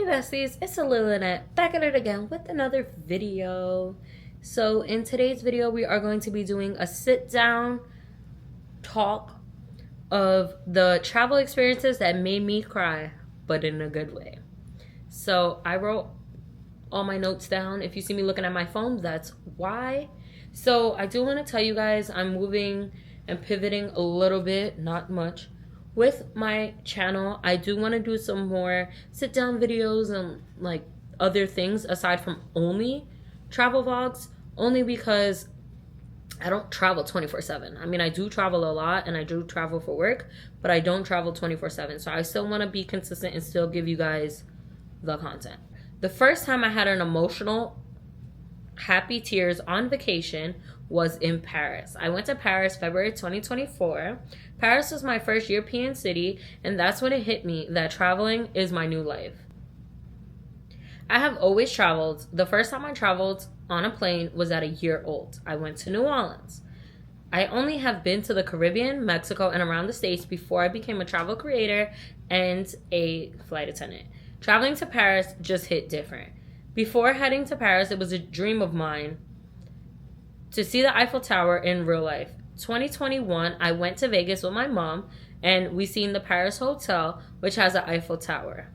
Hey besties, it's Lynette back at it again with another video. So in today's video we are going to be doing a sit down talk of the travel experiences that made me cry, but in a good way. So I wrote all my notes down. If you see me looking at my phone, that's why. So I do want to tell you guys I'm moving and pivoting a little bit, not much, with my channel. I do want to do some more sit down videos and like other things aside from only travel vlogs, only because I don't travel 24/7. I mean, I do travel a lot and I do travel for work, but I don't travel 24/7. So I still want to be consistent and still give you guys the content. The first time I had an emotional happy tears on vacation was in Paris. I went to Paris February 2024. Paris was my first European city, and that's when it hit me that traveling is my new life. I have always traveled. The first time I traveled on a plane was at a year old. I went to New Orleans. I only have been to the Caribbean, Mexico, and around the States before I became a travel creator and a flight attendant. Traveling to Paris just hit different. Before heading to Paris, it was a dream of mine to see the Eiffel Tower in real life. 2021, I went to Vegas with my mom and we seen the Paris Hotel, which has the Eiffel Tower.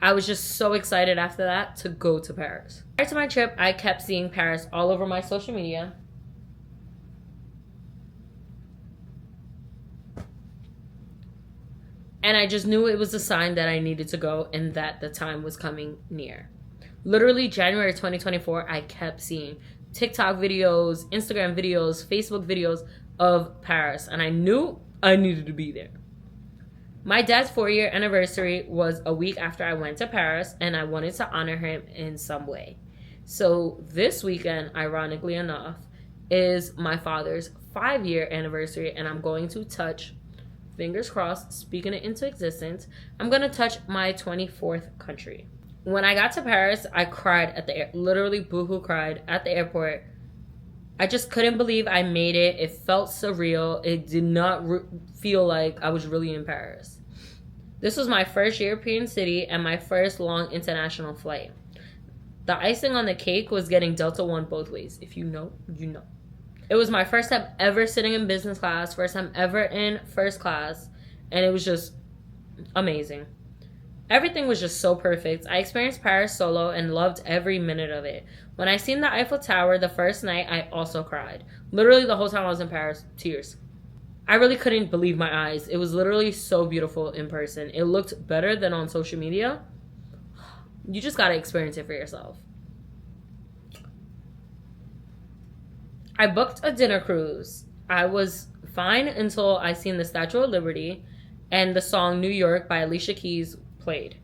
I was just so excited after that to go to Paris. Prior to my trip, I kept seeing Paris all over my social media. And I just knew it was a sign that I needed to go and that the time was coming near. Literally January 2024, I kept seeing TikTok videos, Instagram videos, Facebook videos of Paris, and I knew I needed to be there. My dad's 4-year anniversary was a week after I went to Paris, and I wanted to honor him in some way. So this weekend, ironically enough, is my father's 5-year anniversary, and I'm going to touch, fingers crossed, speaking it into existence, I'm going to touch my 24th country. When I got to Paris, I cried at the literally boohoo cried at the airport. I just couldn't believe I made it. It felt surreal. It did not feel like I was really in Paris. This was my first European city and my first long international flight. The icing on the cake was getting Delta One both ways. If you know, you know. It was my first time ever sitting in business class, first time ever in first class, and it was just amazing. Everything was just so perfect. I experienced Paris solo and loved every minute of it. When I seen the Eiffel Tower the first night, I also cried. Literally the whole time I was in Paris, tears. I really couldn't believe my eyes. It was literally so beautiful in person. It looked better than on social media. You just gotta experience it for yourself. I booked a dinner cruise. I was fine until I seen the Statue of Liberty and the song New York by Alicia Keys played.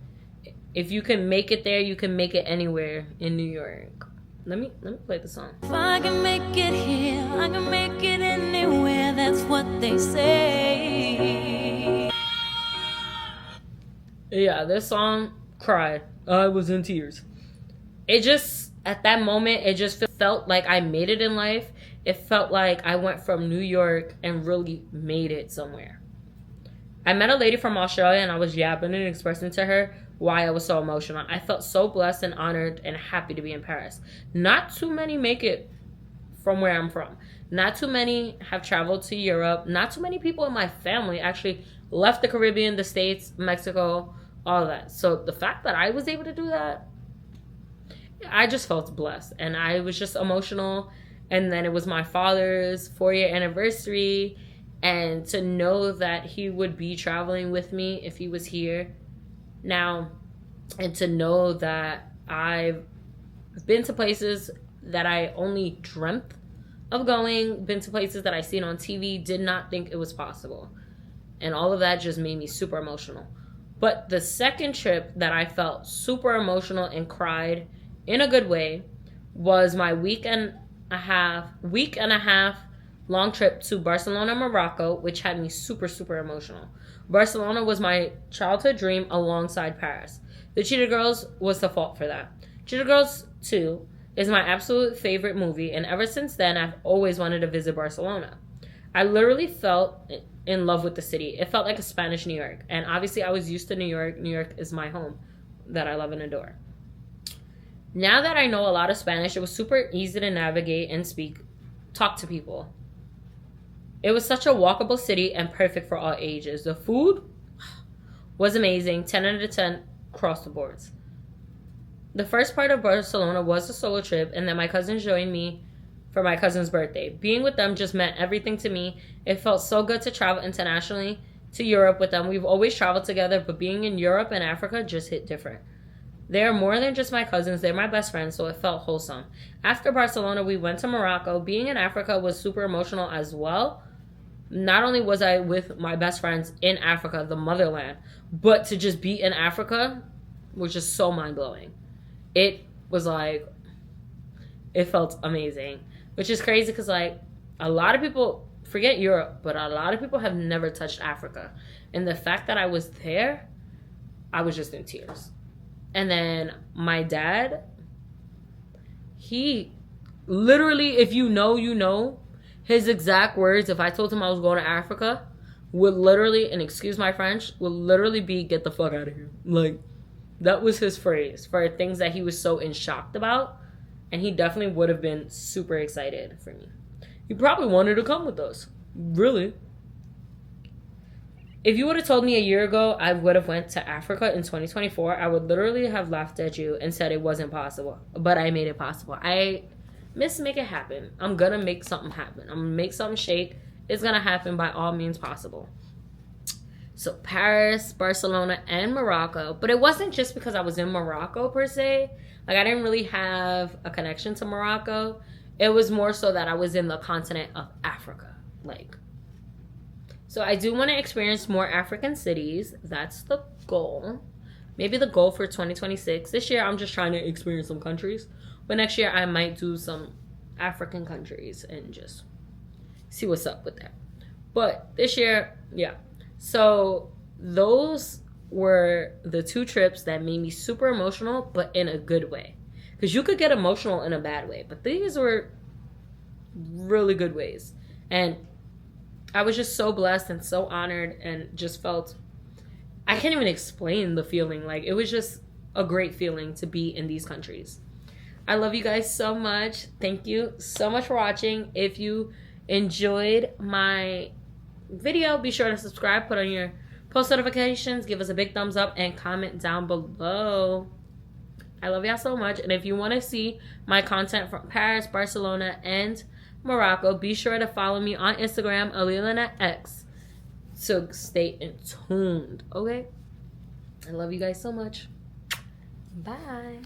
If you can make it there, you can make it anywhere in New York. Let me play the song. If I can make it here, I can make it anywhere. That's what they say. Yeah, this song, cried. I was in tears. It just, at that moment, it just felt like I made it in life. It felt like I went from New York and really made it somewhere. I met a lady from Australia and I was yapping and expressing to her why I was so emotional. I felt so blessed and honored and happy to be in Paris. Not too many make it from where I'm from. Not too many have traveled to Europe. Not too many people in my family actually left the Caribbean, the States, Mexico, all of that. So the fact that I was able to do that, I just felt blessed. And I was just emotional. And then it was my father's 4-year anniversary. And to know that he would be traveling with me if he was here now, and to know that I've been to places that I only dreamt of going, been to places that I seen on TV, did not think it was possible. And all of that just made me super emotional. But the second trip that I felt super emotional and cried in a good way was my week and a half long trip to Barcelona, Morocco, which had me super, super emotional. Barcelona was my childhood dream alongside Paris. The Cheetah Girls was the fault for that. Cheetah Girls 2 is my absolute favorite movie, and ever since then, I've always wanted to visit Barcelona. I literally felt in love with the city. It felt like a Spanish New York, and obviously I was used to New York. New York is my home. that I love and adore. Now that I know a lot of Spanish, it was super easy to navigate and talk to people. It was such a walkable city and perfect for all ages. The food was amazing, 10 out of 10 across the boards. The first part of Barcelona was a solo trip, and then my cousins joined me for my cousin's birthday. Being with them just meant everything to me. It felt so good to travel internationally to Europe with them. We've always traveled together, but being in Europe and Africa just hit different. They're more than just my cousins, they're my best friends, so it felt wholesome. After Barcelona, we went to Morocco. Being in Africa was super emotional as well. Not only was I with my best friends in Africa, the motherland, but to just be in Africa was just so mind-blowing. It was like, it felt amazing. Which is crazy because, like, a lot of people, forget Europe, but a lot of people have never touched Africa. And the fact that I was there, I was just in tears. And then my dad, he literally, if you know, you know, his exact words, if I told him I was going to Africa, would literally, and excuse my French, would literally be, get the fuck out of here. Like, that was his phrase for things that he was so in shock about. And he definitely would have been super excited for me. He probably wanted to come with us. Really. If you would have told me a year ago I would have went to Africa in 2024, I would literally have laughed at you and said it wasn't possible. But I made it possible. I make it happen. I'm going to make something happen. I'm going to make something shake. It's going to happen by all means possible. So Paris, Barcelona, and Morocco. But it wasn't just because I was in Morocco per se. Like, I didn't really have a connection to Morocco. It was more so that I was in the continent of Africa. Like, so I do want to experience more African cities. That's the goal. Maybe the goal for 2026. This year, I'm just trying to experience some countries. But next year, I might do some African countries and just see what's up with that. But this year, yeah. So those were the 2 trips that made me super emotional, but in a good way. Because you could get emotional in a bad way. But these were really good ways. And I was just so blessed and so honored and just felt, I can't even explain the feeling. Like, it was just a great feeling to be in these countries. I love you guys so much. Thank you so much for watching. If you enjoyed my video, be sure to subscribe, put on your post notifications, give us a big thumbs up, and comment down below. I love y'all so much. And if you want to see my content from Paris, Barcelona, and Morocco, be sure to follow me on Instagram, aliyahlynettex, so stay tuned. Okay? I love you guys so much. Bye.